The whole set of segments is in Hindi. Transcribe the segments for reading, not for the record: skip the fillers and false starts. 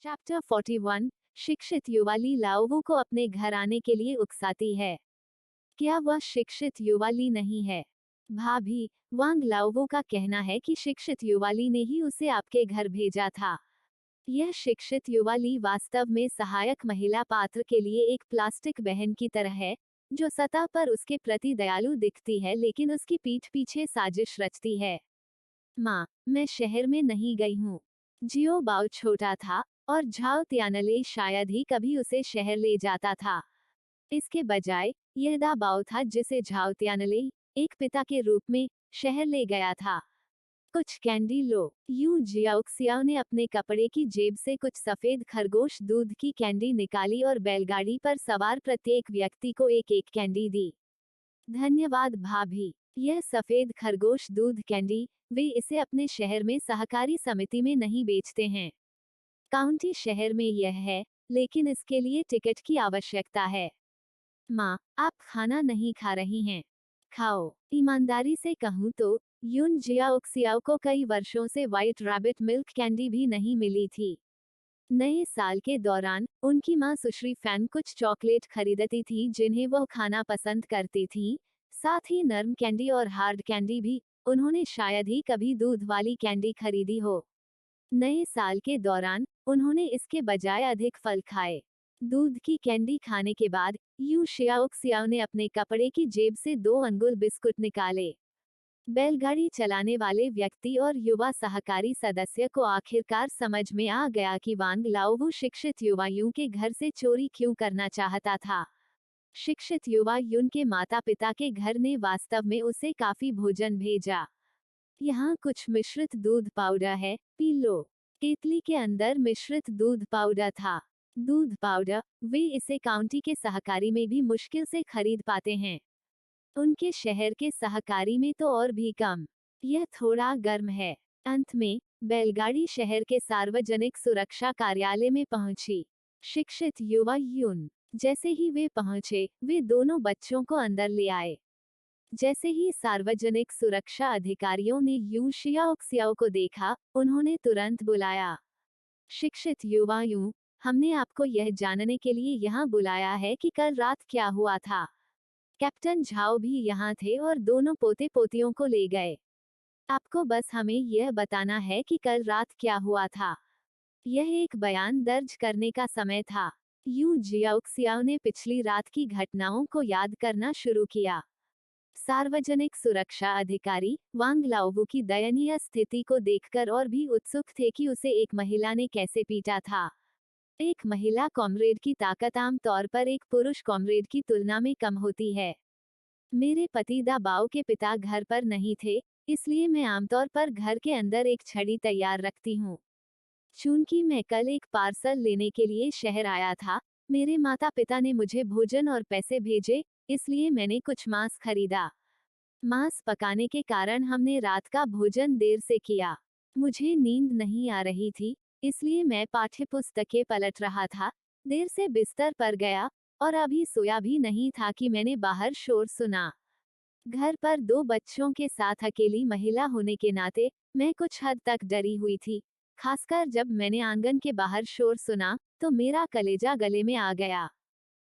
चैप्टर 41। शिक्षित युवाली लाओवू को अपने घर आने के लिए उकसाती है। क्या वह शिक्षित युवाली नहीं है? भाभी, वांग लाओवू का कहना है कि शिक्षित युवाली ने ही उसे आपके घर भेजा था। यह शिक्षित युवाली वास्तव में सहायक महिला पात्र के लिए एक प्लास्टिक बहन की तरह है, जो सतह पर उसके प्रति दयालु दिखती है लेकिन उसकी पीठ पीछे साजिश रचती है। माँ, मैं शहर में नहीं गई हूँ। जियो बाओ छोटा था और झाओ त्यानले शायद ही कभी उसे शहर ले जाता था। इसके बजाय यह दा बाओ था जिसे झाओ त्यानले, एक पिता के रूप में, शहर ले गया था। कुछ कैंडी लो। यूं जियाओक्सियाओ ने अपने कपड़े की जेब से कुछ सफेद खरगोश दूध की कैंडी निकाली और बैलगाड़ी पर सवार प्रत्येक व्यक्ति को एक एक कैंडी दी। धन्यवाद भाभी। यह सफेद खरगोश दूध कैंडी, वे इसे अपने शहर में सहकारी समिति में नहीं बेचते हैं। काउंटी शहर में यह है, लेकिन इसके लिए टिकट की आवश्यकता है। माँ, आप खाना नहीं खा रही हैं। खाओ। ईमानदारी से कहूँ तो यून जियाओक्सियाओ को कई वर्षों से व्हाइट रैबिट मिल्क कैंडी भी नहीं मिली थी। नए साल के दौरान उनकी माँ सुश्री फैन कुछ चॉकलेट खरीदती थी जिन्हें वह खाना पसंद करती थी, साथ ही नर्म कैंडी और हार्ड कैंडी भी। उन्होंने शायद ही कभी दूध वाली कैंडी खरीदी हो। नए साल के दौरान उन्होंने इसके बजाय अधिक फल खाए। दूध की कैंडी खाने के बाद यू शियाओक्सियाओ ने अपने कपड़े की जेब से 2 अंगुल बिस्कुट निकाले। बैलगाड़ी चलाने वाले व्यक्ति और युवा सहकारी सदस्य को आखिरकार समझ में आ गया कि वांग लाओवू शिक्षित युवा यूं के घर से चोरी क्यों करना चाहता था। शिक्षित युवा यून के माता पिता के घर ने वास्तव में उसे काफी भोजन भेजा। यहाँ कुछ मिश्रित दूध पाउडर है, पी लो। केतली के अंदर मिश्रित दूध पाउडर था। दूध पाउडर, वे इसे काउंटी के सहकारी में भी मुश्किल से खरीद पाते हैं। उनके शहर के सहकारी में तो और भी कम। यह थोड़ा गर्म है। अंत में बैलगाड़ी शहर के सार्वजनिक सुरक्षा कार्यालय में पहुंची। शिक्षित युवा यून। जैसे ही वे पहुंचे, वे दोनों बच्चों को अंदर ले आए। जैसे ही सार्वजनिक सुरक्षा अधिकारियों ने यू शियाओक्सियाओ को देखा, उन्होंने तुरंत बुलाया। शिक्षित युवा यूं, हमने आपको यह जानने के लिए यहाँ बुलाया है कि कल रात क्या हुआ था। कैप्टन झाओ भी यहाँ थे और दोनों पोते पोतियों को ले गए। आपको बस हमें यह बताना है कि कल रात क्या हुआ था। यह एक बयान दर्ज करने का समय था। यू जियाओक्सियाओ ने पिछली रात की घटनाओं को याद करना शुरू किया। सार्वजनिक सुरक्षा अधिकारी वांग लाओवू की दयनीय स्थिति को देखकर और भी उत्सुक थे कि उसे एक महिला ने कैसे पीटा था। एक महिला कॉमरेड की ताकत आम तौर पर एक पुरुष कॉमरेड की तुलना में कम होती है। मेरे पति दा बाओ के पिता घर पर नहीं थे, इसलिए मैं आमतौर पर घर के अंदर एक छड़ी तैयार रखती हूँ। चूंकि मैं कल एक पार्सल लेने के लिए शहर आया था, मेरे माता पिता ने मुझे भोजन और पैसे भेजे, इसलिए मैंने कुछ मांस खरीदा। मांस पकाने के कारण हमने रात का भोजन देर से किया। मुझे नींद नहीं आ रही थी, इसलिए मैं पाठ्यपुस्तकें पलट रहा था, देर से बिस्तर पर गया और अभी सोया भी नहीं था कि मैंने बाहर शोर सुना। घर पर 2 बच्चों के साथ अकेली महिला होने के नाते मैं कुछ हद तक डरी हुई थी, खासकर जब मैंने आंगन के बाहर शोर सुना तो मेरा कलेजा गले में आ गया।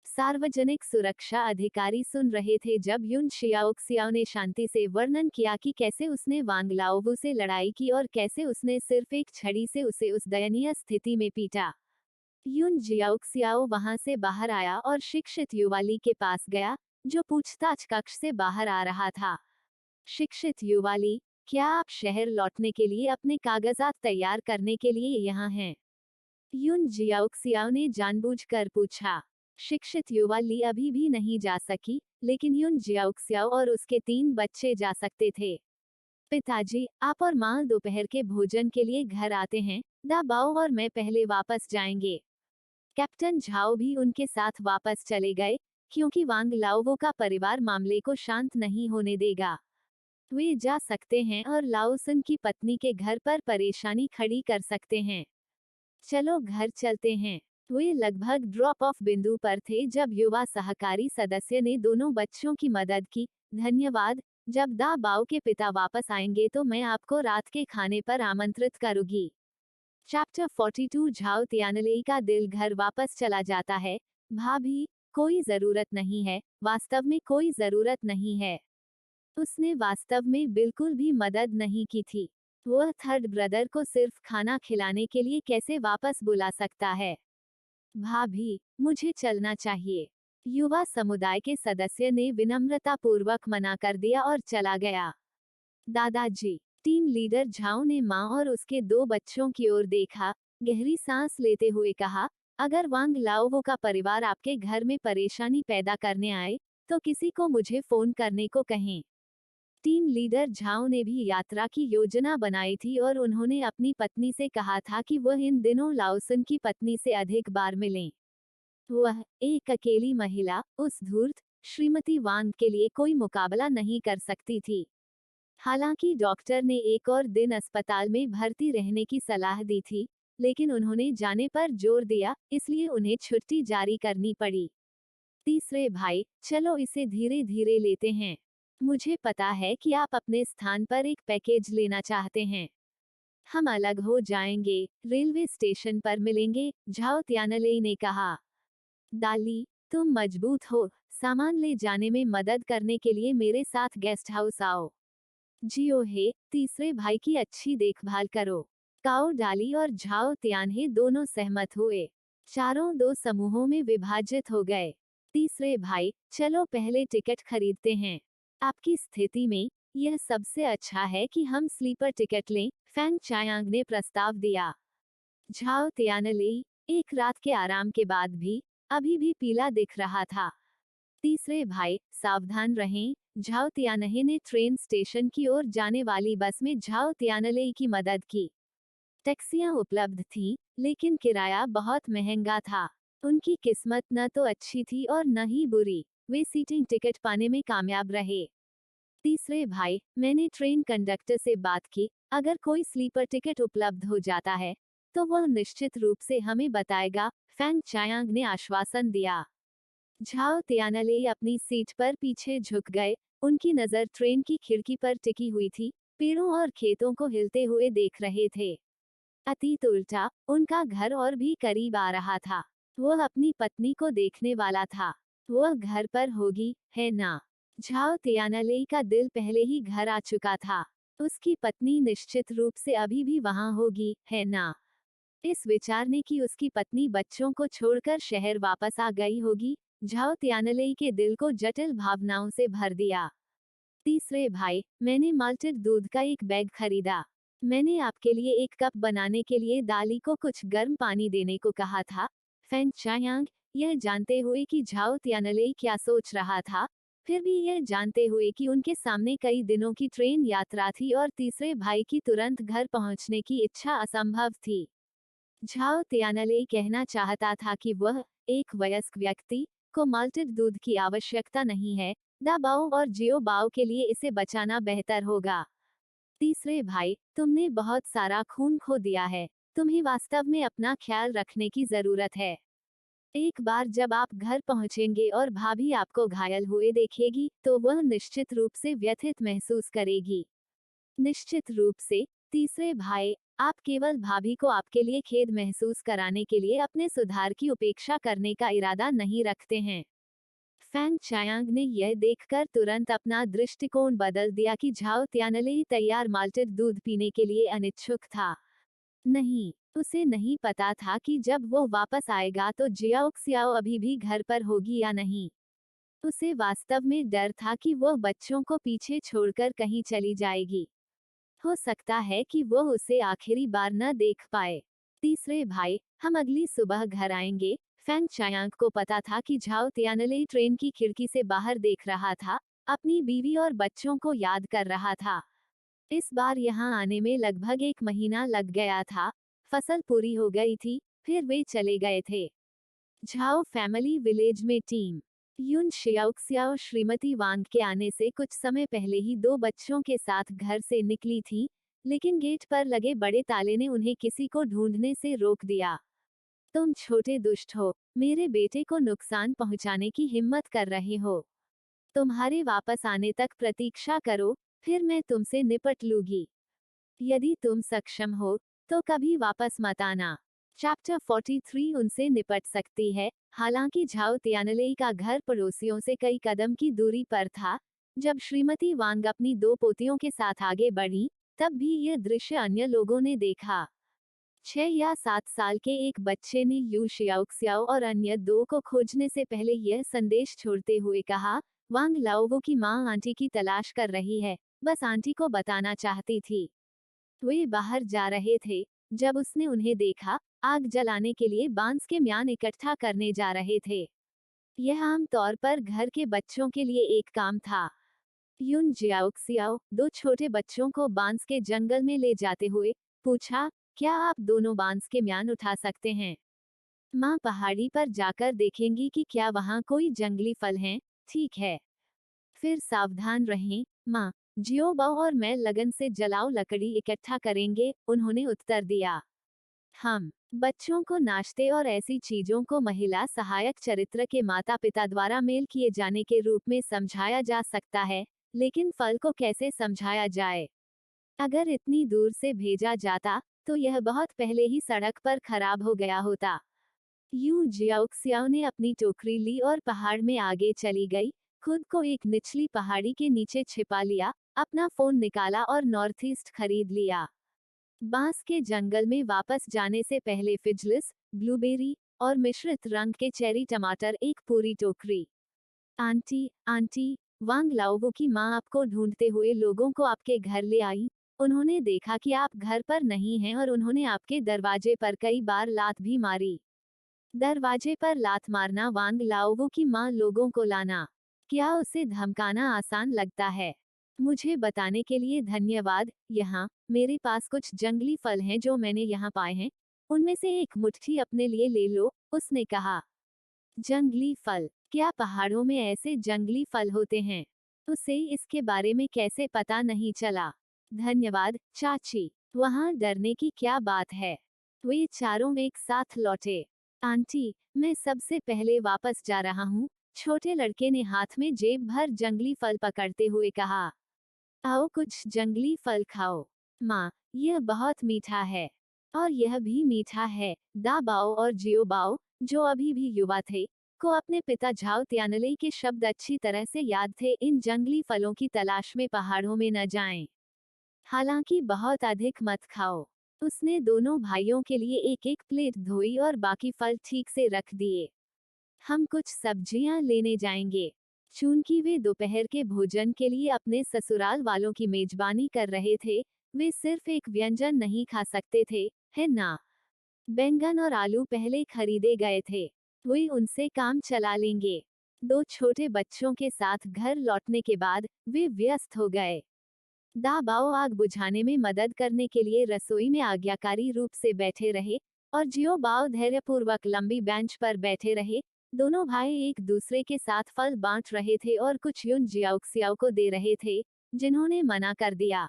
सार्वजनिक सुरक्षा अधिकारी सुन रहे थे जब यून शियाओक्सियाओ ने शांति से वर्णन किया कि कैसे उसने वांग लाओवू से लड़ाई की और कैसे उसने सिर्फ एक छड़ी से उसे उस दयनीय स्थिति में पीटा। यून जियाओक्सियाओ वहां से बाहर आया और शिक्षित युवाली के पास गया, जो पूछताछ कक्ष से बाहर आ रहा था। शिक्षित युवाली, क्या आप शहर लौटने के लिए अपने कागजात तैयार करने के लिए यहाँ हैं? यून जियाओक्सियाओ ने जानबूझकर पूछा। शिक्षित युवाली अभी भी नहीं जा सकी, लेकिन यून जियाओक्सियाओ और उसके 3 बच्चे जा सकते थे। पिताजी, आप और माँ दोपहर के भोजन के लिए घर आते हैं, दा बाओ और मैं पहले वापस जाएंगे। कैप्टन झाओ भी उनके साथ वापस चले गए, क्योंकि वांग लाओवू का परिवार मामले को शांत नहीं होने देगा। वे जा सकते हैं और लाओसन की पत्नी के घर पर परेशानी खड़ी कर सकते हैं। चलो घर चलते हैं। वे लगभग ड्रॉप ऑफ बिंदु पर थे जब युवा सहकारी सदस्य ने दोनों बच्चों की मदद की। धन्यवाद। जब दा बाओ के पिता वापस आएंगे तो मैं आपको रात के खाने पर आमंत्रित करूंगी। चैप्टर 42 झाओ तियानले का दिल घर वापस चला जाता है। भाभी, कोई जरूरत नहीं है, वास्तव में कोई जरूरत नहीं है। उसने वास्तव में बिल्कुल भी मदद नहीं की थी। वह थर्ड ब्रदर को सिर्फ खाना खिलाने के लिए कैसे वापस बुला सकता है? भाभी, मुझे चलना चाहिए। युवा समुदाय के सदस्य ने विनम्रतापूर्वक मना कर दिया और चला गया। दादाजी, टीम लीडर झाओ ने माँ और उसके 2 बच्चों की ओर देखा, गहरी सांस लेते हुए कहा, अगर वांग लाओवो का परिवार आपके घर में परेशानी पैदा करने आए, तो किसी को मुझे फोन करने को कहें। टीम लीडर झाओ ने भी यात्रा की योजना बनाई थी और उन्होंने अपनी पत्नी से कहा था कि वह इन दिनों लाओसन की पत्नी से अधिक बार मिलें। वह, एक अकेली महिला, उस धूर्त श्रीमती वांग के लिए कोई मुकाबला नहीं कर सकती थी। हालांकि डॉक्टर ने एक और दिन अस्पताल में भर्ती रहने की सलाह दी थी, लेकिन उन्होंने जाने पर जोर दिया, इसलिए उन्हें छुट्टी जारी करनी पड़ी। तीसरे भाई, चलो इसे धीरे धीरे लेते हैं। मुझे पता है कि आप अपने स्थान पर एक पैकेज लेना चाहते हैं। हम अलग हो जाएंगे, रेलवे स्टेशन पर मिलेंगे, झाओ तियानले ने कहा। दाली, तुम मजबूत हो, सामान ले जाने में मदद करने के लिए मेरे साथ गेस्ट हाउस आओ। जियो हे, तीसरे भाई की अच्छी देखभाल करो। काओ डाली और झाओ तियानहे दोनों सहमत हुए। चारों 2 समूहों में विभाजित हो गए। तीसरे भाई, चलो पहले टिकट खरीदते हैं। आपकी स्थिति में यह सबसे अच्छा है कि हम स्लीपर टिकट लें, फैंग चायांग ने प्रस्ताव दिया। झाओ तियानले, एक रात के आराम के बाद भी अभी भी पीला दिख रहा था। तीसरे भाई, सावधान रहें। झाओ तियानहे ने ट्रेन स्टेशन की ओर जाने वाली बस में झाओ तियानले की मदद की। टैक्सियां उपलब्ध थीं, लेकिन किराया बहुत महंगा था। उनकी किस्मत न तो अच्छी थी और न ही बुरी। वे सीटिंग टिकट पाने में कामयाब रहे। तीसरे भाई, मैंने ट्रेन कंडक्टर से बात की, अगर कोई स्लीपर टिकट उपलब्ध हो जाता है, तो वह निश्चित रूप से हमें बताएगा, फैंग चायांग ने आश्वासन दिया। झाओ तियानले अपनी सीट पर पीछे झुक गए, उनकी नजर ट्रेन की खिड़की पर टिकी हुई थी, पेड़ों और खेतों को हिलते हुए देख रहे थे। अतीत उल्टा, उनका घर और भी करीब आ रहा था। वह अपनी पत्नी को देखने वाला था। वह घर पर होगी, है ना? झाओ तियानले का दिल पहले ही घर आ चुका था। उसकी पत्नी निश्चित रूप से अभी भी वहां होगी, है ना? इस विचार ने कि उसकी पत्नी बच्चों को छोड़कर शहर वापस आ गई होगी, झाओ तियानले के दिल को जटिल भावनाओं से भर दिया। तीसरे भाई, मैंने माल्टेड दूध का एक बैग खरीदा। मैंने आपके लिए एक कप बनाने के लिए दाली को कुछ गर्म पानी देने को कहा था। फैंग चायांग, यह जानते हुए कि झाओ तियानले क्या सोच रहा था, फिर भी यह जानते हुए कि उनके सामने कई दिनों की ट्रेन यात्रा थी और तीसरे भाई की तुरंत घर पहुंचने की इच्छा असंभव थी। झाओ तियानले कहना चाहता था कि वह, एक वयस्क व्यक्ति, को माल्टेड दूध की आवश्यकता नहीं है, दाबाओ और जियो बाओ के लिए इसे बचाना बेहतर होगा। तीसरे भाई, तुमने बहुत सारा खून खो दिया है, तुम्हें वास्तव में अपना ख्याल रखने की जरूरत है। एक बार जब आप घर पहुंचेंगे और भाभी आपको घायल हुए देखेगी, तो वह निश्चित रूप से व्यथित महसूस करेगी। निश्चित रूप से, तीसरे भाई, आप केवल भाभी को आपके लिए खेद महसूस कराने के लिए अपने सुधार की उपेक्षा करने का इरादा नहीं रखते हैं। फैंग चायांग ने यह देखकर तुरंत अपना दृष्टिकोण बदल दिया कि झाओ तियानले तैयार माल्टेड दूध पीने के लिए अनिच्छुक था। नहीं, उसे नहीं पता था कि जब वो वापस आएगा तो जियाओ क्सियाओ अभी भी घर पर होगी या नहीं। उसे वास्तव में डर था कि वह बच्चों को पीछे छोड़कर कहीं चली जाएगी। हो सकता है कि वह उसे आखिरी बार न देख पाए। तीसरे भाई, हम अगली सुबह घर आएंगे। फैंग चायांग को पता था कि झाओ तियानले ट्रेन की खिड़की से बाहर देख रहा था, अपनी बीवी और बच्चों को याद कर रहा था। इस बार यहाँ आने में लगभग 1 महीना लग गया था। फसल पूरी हो गई थी, फिर वे चले गए थे। झाओ फैमिली विलेज में टीम यून शियाओक्सियाओ श्रीमती वांग के आने से कुछ समय पहले ही 2 बच्चों के साथ घर से निकली थी, लेकिन गेट पर लगे बड़े ताले ने उन्हें किसी को ढूंढने से रोक दिया। तुम छोटे दुष्ट हो, मेरे बेटे को नुकसान पहुंचाने की हिम्मत कर रहे हो। तुम्हारे वापस आने तक प्रतीक्षा करो, फिर मैं तुमसे निपट लूंगी। यदि तुम सक्षम हो, तो कभी वापस मत आना। चैप्टर 43 उनसे निपट सकती है। हालांकि झाओ तियानले का घर पड़ोसियों से कई कदम की दूरी पर था। जब श्रीमती वांग अपनी 2 पोतियों के साथ आगे बढ़ी, तब भी यह दृश्य अन्य लोगों ने देखा। 6 या 7 साल के एक बच्चे ने यू शियाओक्सियाओ और अन्य 2 को खोजने से पहले यह संदेश छोड़ते हुए कहा, वांग लाओवो की माँ आंटी की तलाश कर रही है, बस आंटी को बताना चाहती थी। वे बाहर जा रहे थे जब उसने उन्हें देखा, आग जलाने के लिए बांस के म्यान इकट्ठा करने जा रहे थे। यह आम तौर पर घर के बच्चों के लिए एक काम था। युन जियाओक्सियाओ 2 छोटे बच्चों को बांस के जंगल में ले जाते हुए पूछा, क्या आप दोनों बांस के म्यान उठा सकते हैं? माँ पहाड़ी पर जाकर देखेंगी कि क्या वहाँ कोई जंगली फल हैं। ठीक है, फिर सावधान रहें, माँ। जियोबाओ और मैं लगन से जलाओ लकड़ी इकट्ठा करेंगे, उन्होंने उत्तर दिया। हम बच्चों को नाश्ते और ऐसी चीजों को महिला सहायक चरित्र के माता पिता द्वारा मेल किए जाने के रूप में समझाया जा सकता है, लेकिन फल को कैसे समझाया जाए? अगर इतनी दूर से भेजा जाता, तो यह बहुत पहले ही सड़क पर खराब हो गया होता। यू जियाओक्सियाओ ने अपनी टोकरी ली और पहाड़ में आगे चली गई, खुद को एक निचली पहाड़ी के नीचे छिपा लिया, अपना फोन निकाला और नॉर्थ ईस्ट खरीद लिया। बांस के जंगल में वापस जाने से पहले फिजलिस, ब्लूबेरी और मिश्रित रंग के चेरी टमाटर एक पूरी टोकरी। आंटी, आंटी, वांग लाओवो की माँ आपको ढूंढते हुए लोगों को आपके घर ले आई। उन्होंने देखा कि आप घर पर नहीं हैं और उन्होंने आपके दरवाजे पर कई बार लात भी मारी। दरवाजे पर लात मारना वांग लाओवो की माँ लोगों को लाना। क्या उसे धमकाना आसान लगता है? मुझे बताने के लिए धन्यवाद। यहाँ मेरे पास कुछ जंगली फल हैं जो मैंने यहाँ पाए हैं, उनमें से एक मुट्ठी अपने लिए ले लो, उसने कहा। जंगली फल? क्या पहाड़ों में ऐसे जंगली फल होते हैं? उसे इसके बारे में कैसे पता नहीं चला? धन्यवाद, चाची। वहाँ डरने की क्या बात है? वे चारों एक साथ लौटे। आंटी, मैं सबसे पहले वापस जा रहा हूँ, छोटे लड़के ने हाथ में जेब भर जंगली फल पकड़ते हुए कहा। आओ कुछ जंगली फल खाओ। माँ, यह बहुत मीठा है। और यह भी मीठा है। दाबाओ और जियोबाओ, जो अभी भी युवा थे, को अपने पिता झाओ तियानले के शब्द अच्छी तरह से याद थे, इन जंगली फलों की तलाश में पहाड़ों में न जाएं। हालांकि बहुत अधिक मत खाओ। उसने दोनों भाइयों के लिए एक एक प्लेट धोई और बाकी फल ठीक से रख दिए। हम कुछ सब्जियां लेने जाएंगे। चूंकि वे दोपहर के भोजन के लिए अपने ससुराल वालों की मेजबानी कर रहे थे, वे सिर्फ एक व्यंजन नहीं खा सकते थे, है ना? बैंगन और आलू पहले खरीदे गए थे। वे उनसे काम चला लेंगे। 2 छोटे बच्चों के साथ घर लौटने के बाद वे व्यस्त हो गए। दाबाओ आग बुझाने में मदद करने के लिए रसोई में आज्ञाकारी रूप से बैठे रहे, और जियो बाओ धैर्यपूर्वक लंबी बेंच पर बैठे रहे। दोनों भाई एक दूसरे के साथ फल बांट रहे थे और कुछ युन जियाओक्सियाओ को दे रहे थे, जिन्होंने मना कर दिया।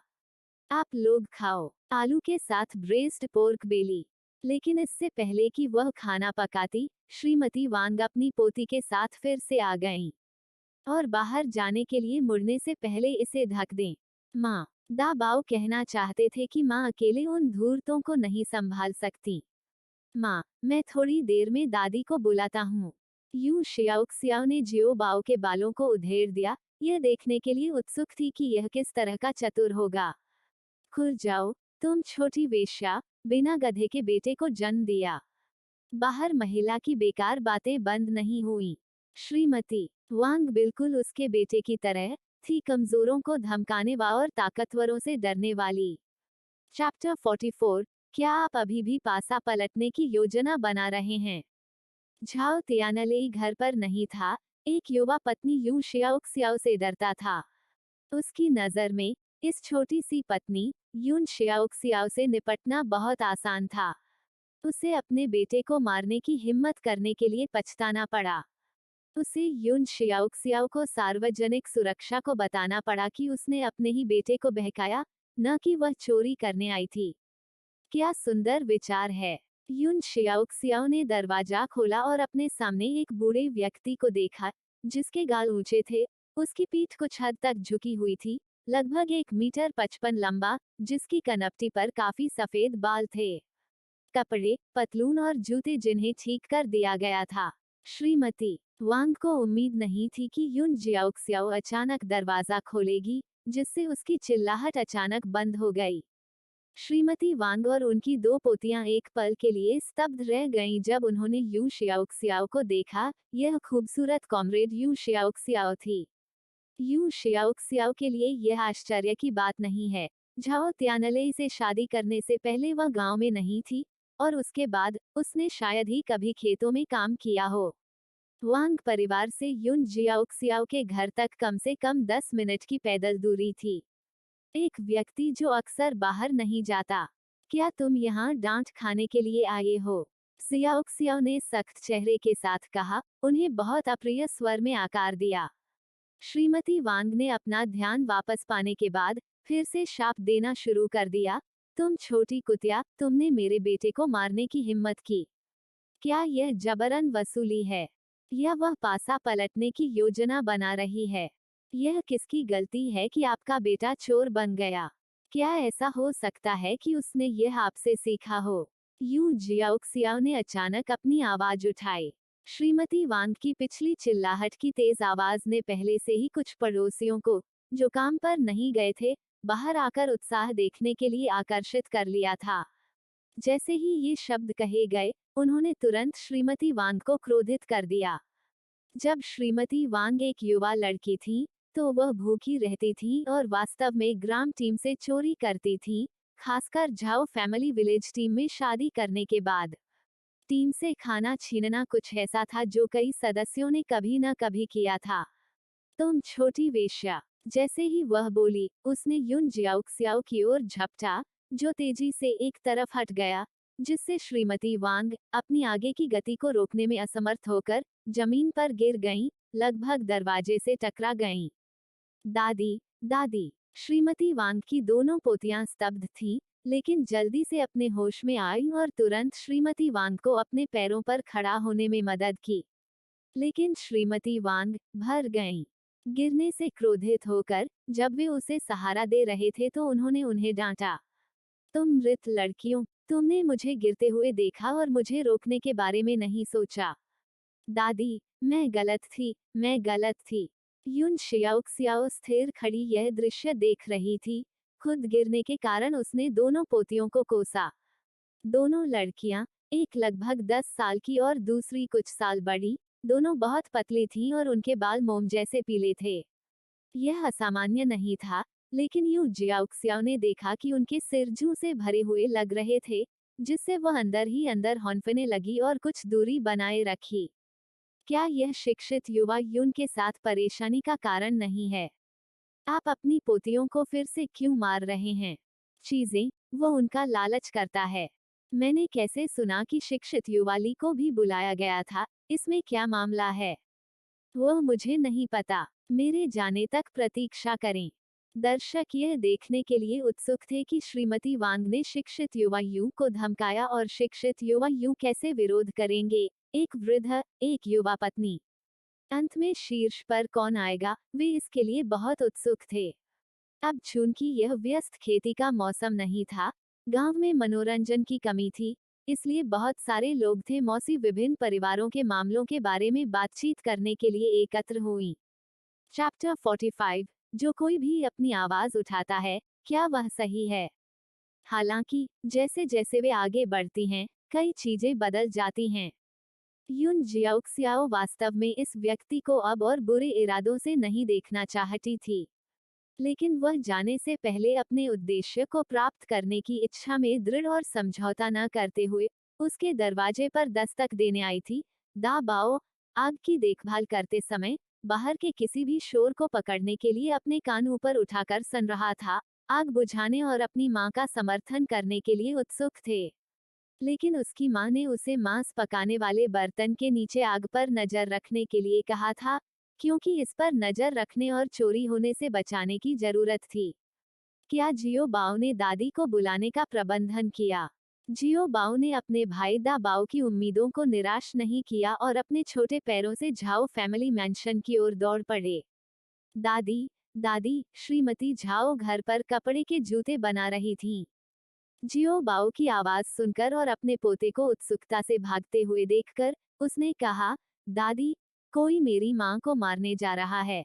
आप लोग खाओ। आलू के साथ ब्रेस्ड पोर्क बेली। लेकिन इससे पहले कि वह खाना पकाती, श्रीमती वांग अपनी पोती के साथ फिर से आ गईं। और बाहर जाने के लिए मुड़ने से पहले इसे ढक दें। माँ, दाबाओ कहना चाहते थे कि माँ अकेले उन धूर्तों को नहीं संभाल सकती। माँ, मैं थोड़ी देर में दादी को बुलाता हूँ। यू शियाओक्सियाओ ने जियो बाओ के बालों को उधेड़ दिया, यह देखने के लिए उत्सुक थी कि यह किस तरह का चतुर होगा। खुल जाओ, तुम छोटी वेश्या, बिना गधे के बेटे को जन्म दिया। बाहर महिला की बेकार बातें बंद नहीं हुई। श्रीमती वांग बिल्कुल उसके बेटे की तरह थी, कमजोरों को धमकाने और ताकतवरों से डरने वाली। चैप्टर 44, क्या आप अभी भी पासा पलटने की योजना बना रहे हैं? झाओ तियानले घर पर नहीं था। एक युवा पत्नी यू शियाओक्सियाओ से डरता था। उसकी नजर में इस छोटी सी पत्नी यून शियाओक्सियाओ से निपटना बहुत आसान था। उसे अपने बेटे को मारने की हिम्मत करने के लिए पछताना पड़ा। उसे युन शियाओक्सियाओ को सार्वजनिक सुरक्षा को बताना पड़ा कि उसने अपने ही बेटे को बहकाया, न कि वह चोरी करने आई थी। क्या सुंदर विचार है। युन शियाओक्सियाओ ने दरवाजा खोला और अपने सामने एक बूढ़े व्यक्ति को देखा, जिसके गाल ऊंचे थे, उसकी पीठ कुछ हद तक झुकी हुई थी, लगभग 1 मीटर 55 लंबा, जिसकी कनपटी पर काफी सफेद बाल थे। कपड़े, पतलून और जूते जिन्हें ठीक कर दिया गया था। श्रीमती वांग को उम्मीद नहीं थी कि युन जियाओक्सियाओ अचानक दरवाजा खोलेगी, जिससे उसकी चिल्लाहट अचानक बंद हो गई। श्रीमती वांग और उनकी दो पोतियां एक पल के लिए स्तब्ध रह गईं जब उन्होंने यू शियाओक्सियाओ को देखा। यह खूबसूरत कॉमरेड यू शियाओक्सियाओ थी। यू शियाओक्सियाओ के लिए यह आश्चर्य की बात नहीं है। झाओ त्यानले से शादी करने से पहले वह गांव में नहीं थी, और उसके बाद उसने शायद ही कभी खेतों में काम किया हो। वांग परिवार से युन जियाओक्सियाओ के घर तक कम से कम 10 मिनट की पैदल दूरी थी। एक व्यक्ति जो अक्सर बाहर नहीं जाता। क्या तुम यहाँ डांट खाने के लिए आए हो? जियाओक्सियाओ ने सख्त चेहरे के साथ कहा, उन्हें बहुत अप्रिय स्वर में आकार दिया। श्रीमती वांग ने अपना ध्यान वापस पाने के बाद फिर से शाप देना शुरू कर दिया। तुम छोटी कुतिया, तुमने मेरे बेटे को मारने की हिम्मत की। क्या यह जबरन वसूली है, या वह पासा पलटने की योजना बना रही है? यह किसकी गलती है कि आपका बेटा चोर बन गया? क्या ऐसा हो सकता है कि उसने यह आपसे सीखा हो? यू जियाओक्सियाओ ने अचानक अपनी आवाज उठाई। श्रीमती वांग की पिछली चिल्लाहट की तेज आवाज ने पहले से ही कुछ पड़ोसियों को, जो काम पर नहीं गए थे, बाहर आकर उत्साह देखने के लिए आकर्षित कर लिया था। जैसे ही ये शब्द कहे गए, उन्होंने तुरंत श्रीमती वांग को क्रोधित कर दिया। जब श्रीमती वांग एक युवा लड़की थी, तो वह भूखी रहती थी और वास्तव में ग्राम टीम से चोरी करती थी, खासकर झाओ फैमिली विलेज टीम में शादी करने के बाद। टीम से खाना छीनना कुछ ऐसा था जो कई सदस्यों ने कभी न कभी किया था। तुम छोटी वेश्या। जैसे ही वह बोली, उसने युन जियाओक्सियाओ की ओर झपटा, जो तेजी से एक तरफ हट गया, जिससे श्रीमती वांग अपनी आगे की गति को रोकने में असमर्थ होकर जमीन पर गिर गईं, लगभग दरवाजे से टकरा गईं। दादी, दादी। श्रीमती वांग की दोनों पोतियां स्तब्ध थीं, लेकिन जल्दी से अपने होश में आईं और तुरंत श्रीमती वांग को अपने पैरों पर खड़ा होने में मदद की। लेकिन श्रीमती वांग भर गईं। गिरने से क्रोधित होकर, जब वे उसे सहारा दे रहे थे तो उन्होंने उन्हें डांटा। तुम मृत लड़कियों, तुमने मुझे गिरते हुए देखा और मुझे रोकने के बारे में नहीं सोचा। दादी, मैं गलत थी, मैं गलत थी। युन शियाओक्सियाओ स्थिर खड़ी यह दृश्य देख रही थी। खुद गिरने के कारण उसने दोनों पोतियों को कोसा। दोनों लड़कियां, एक लगभग 10 साल की और दूसरी कुछ साल बड़ी, दोनों बहुत पतली थीं और उनके बाल मोम जैसे पीले थे। यह असामान्य नहीं था, लेकिन यू जियाओक्सियाओ ने देखा कि उनके सिर जूं से भरे हुए लग रहे थे, जिससे वह अंदर ही अंदर हौंफने लगी और कुछ दूरी बनाए रखी। क्या यह शिक्षित युवा युन के साथ परेशानी का कारण नहीं है? आप अपनी पोतियों को फिर से क्यों मार रहे हैं? चीजें, वो उनका लालच करता है। मैंने कैसे सुना कि शिक्षित युवाली को भी बुलाया गया था, इसमें क्या मामला है? वह मुझे नहीं पता। मेरे जाने तक प्रतीक्षा करें। दर्शक यह देखने के लिए उत्सुक थे कि श्रीमती वांग ने शिक्षित युवा यू को धमकाया और शिक्षित युवा यू कैसे विरोध करेंगे। एक वृद्ध, एक युवा पत्नी। अंत में शीर्ष पर कौन आएगा, वे इसके लिए बहुत उत्सुक थे। अब चूंकि यह व्यस्त खेती का मौसम नहीं था, गांव में मनोरंजन की कमी थी, इसलिए बहुत सारे लोग थे मौसी विभिन्न परिवारों के मामलों के बारे में बातचीत करने के लिए एकत्र हुई। चैप्टर 45, जो कोई भी अपनी आवाज उठाता है, क्या वह सही है? हालांकि जैसे जैसे वे आगे बढ़ती हैं, कई चीजें बदल जाती हैं। युन जियाओक्सियाओ वास्तव में इस व्यक्ति को अब और बुरे इरादों से नहीं देखना चाहती थी, लेकिन वह जाने से पहले अपने उद्देश्य को प्राप्त करने की इच्छा में दृढ़ और समझौता न करते हुए उसके दरवाजे पर दस्तक देने आई थी। दा बाओ, आग की देखभाल करते समय, बाहर के किसी भी शोर को पकड़ने के लिए अपने कान ऊपर उठाकर सन रहा था, आग बुझाने और अपनी मां का समर्थन करने के लिए उत्सुक थे। लेकिन उसकी मां ने उसे मांस पकाने वाले बर्तन के नीचे आग पर नजर रखने के लिए कहा था, क्योंकि इस पर नजर रखने और चोरी होने से बचाने की जरूरत थी। क्या जियो बाओ ने दादी को बुलाने का प्रबंधन किया? जियो बाओ ने अपने भाई दा बाओ की उम्मीदों को निराश नहीं किया और अपने छोटे पैरों से झाओ फैमिली मैंशन की ओर दौड़ पड़े। दादी, दादी, श्रीमती झाओ घर पर कपड़े के जूते बना रही थीं। जियो बाओ की आवाज सुनकर और अपने पोते को उत्सुकता से भागते हुए देखकर उसने कहा, दादी, कोई मेरी माँ को मारने जा रहा है।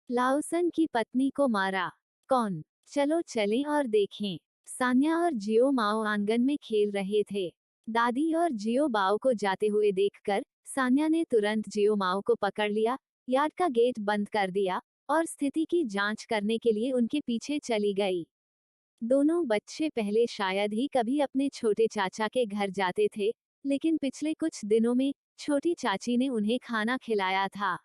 लाओसन की पत्नी को मारा? कौन? चलो चलें और देखें। सान्या और जियो माओ आंगन में खेल रहे थे। दादी और जियो बाओ को जाते हुए देखकर सान्या ने तुरंत जियो माओ को पकड़ लिया, यार्ड का गेट बंद कर दिया और स्थिति की जांच करने के लिए उनके पीछे चली गई। दोनों बच्चे पहले शायद ही कभी अपने छोटे चाचा के घर जाते थे, लेकिन पिछले कुछ दिनों में छोटी चाची ने उन्हें खाना खिलाया था।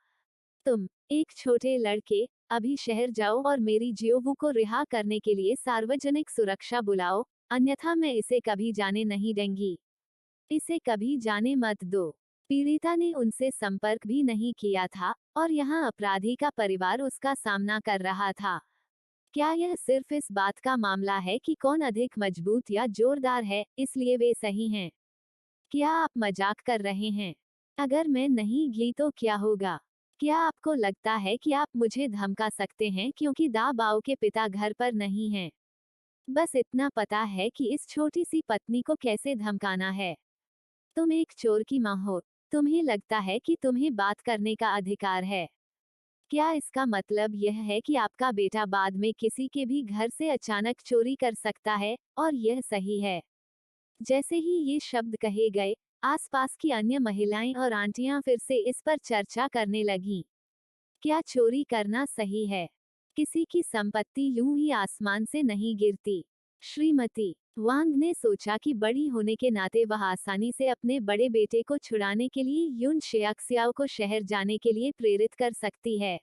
तुम, एक छोटे लड़के, अभी शहर जाओ और मेरी जियोवू को रिहा करने के लिए सार्वजनिक सुरक्षा बुलाओ, अन्यथा मैं इसे कभी जाने नहीं देंगी। इसे कभी जाने मत दो। पीड़िता ने उनसे संपर्क भी नहीं किया था और यहाँ अपराधी का परिवार उसका सामना कर रहा था। क्या यह सिर्फ इस बात का मामला है कि कौन अधिक मजबूत या जोरदार है, इसलिए वे सही हैं? क्या आप मजाक कर रहे हैं? अगर मैं नहीं गी तो क्या होगा? क्या आपको लगता है कि आप मुझे धमका सकते हैं क्योंकि दा बाओ के पिता घर पर नहीं हैं? बस इतना पता है कि इस छोटी सी पत्नी को कैसे धमकाना है। तुम एक चोर की माँ हो। तुम्हें लगता है कि तुम्हें बात करने का अधिकार है? क्या इसका मतलब यह है कि आपका बेटा बाद में किसी के भी घर से अचानक चोरी कर सकता है, और यह सही है? जैसे ही ये शब्द कहे गए, आसपास की अन्य महिलाएं और आंटियां फिर से इस पर चर्चा करने लगीं। क्या चोरी करना सही है? किसी की संपत्ति यूं ही आसमान से नहीं गिरती। श्रीमती वांग ने सोचा कि बड़ी होने के नाते वह आसानी से अपने बड़े बेटे को छुड़ाने के लिए युन शियाक्सियाओ को शहर जाने के लिए प्रेरित कर सकती है।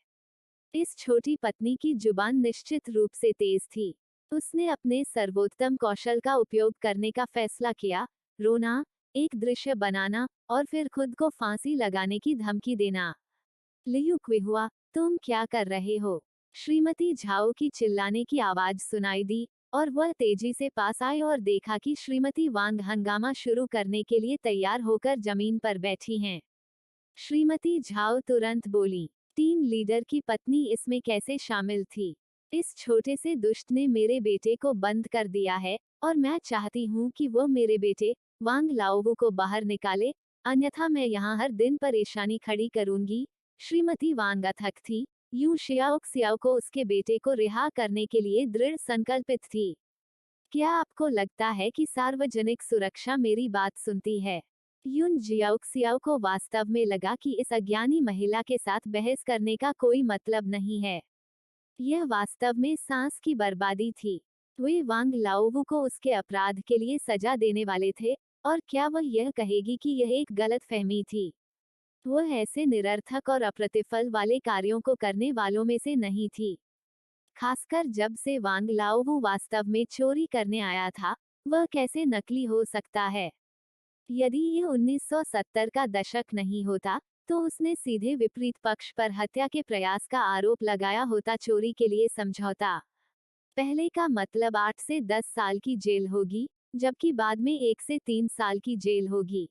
इस छोटी पत्नी की जुबान निश्चित रूप से तेज थी। उसने अपने सर्वोत्तम कौशल का उपयोग करने का फैसला किया, रोना, एक दृश्य बनाना और फिर खुद को फांसी लगाने की धमकी देना। लियू क्विहुआ, तुम क्या कर रहे हो? श्रीमती झाओ की चिल्लाने की आवाज सुनाई दी और वह तेजी से पास आए और देखा कि श्रीमती वांग हंगामा शुरू करने के लिए तैयार होकर जमीन पर बैठी हैं। श्रीमती झाओ तुरंत बोली, टीम लीडर की पत्नी इसमें कैसे शामिल थी? इस छोटे से दुष्ट ने मेरे बेटे को बंद कर दिया है और मैं चाहती हूँ कि वो मेरे बेटे वांग लाओवू को बाहर निकाले, अन्यथा मैं यहाँ हर दिन परेशानी खड़ी करूंगी। श्रीमती वांग अथक थी, यूं शियाओक्सियाओ को उसके बेटे को रिहा करने के लिए दृढ़ संकल्पित थी। क्या आपको लगता है कि सार्वजनिक सुरक्षा मेरी बात सुनती है? युन जियाओक्सियाओ को वास्तव में लगा कि इस अज्ञानी महिला के साथ बहस करने का कोई मतलब नहीं है। यह वास्तव में सांस की बर्बादी थी। वे वांग लाओवू को उसके अपराध के लिए सजा देने वाले थे, और क्या वह यह कहेगी कि यह एक गलतफहमी थी? वह ऐसे निरर्थक और अप्रतिफल वाले कार्यों को करने वालों में से नहीं थी। खासकर जब से वांग लाओवू वास्तव में चोरी करने आया था, वह कैसे नकली हो सकता है? यदि ये 1970 का दशक नहीं होता, तो उसने सीधे विपरीत पक्ष पर हत्या के प्रयास का आरोप लगाया होता। चोरी के लिए समझौता पहले का मतलब 8 से 10 साल की जेल होगी, जबकि बाद में 1 से 3 साल की जेल होगी।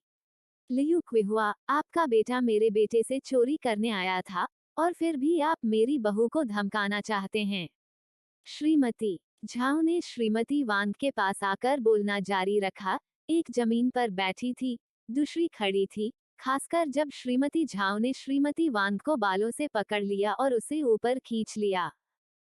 लियू क्विहुआ, आपका बेटा मेरे बेटे से चोरी करने आया था, और फिर भी आप मेरी बहू को धमकाना चाहते हैं। श्रीमती झाओ ने श्रीमती वांग के पास आकर बोलना जारी रखा, एक जमीन पर बैठी थी, दूसरी खड़ी थी, खासकर जब श्रीमती झाओ ने श्रीमती वांग को बालों से पकड़ लिया और उसे ऊपर खींच लिया।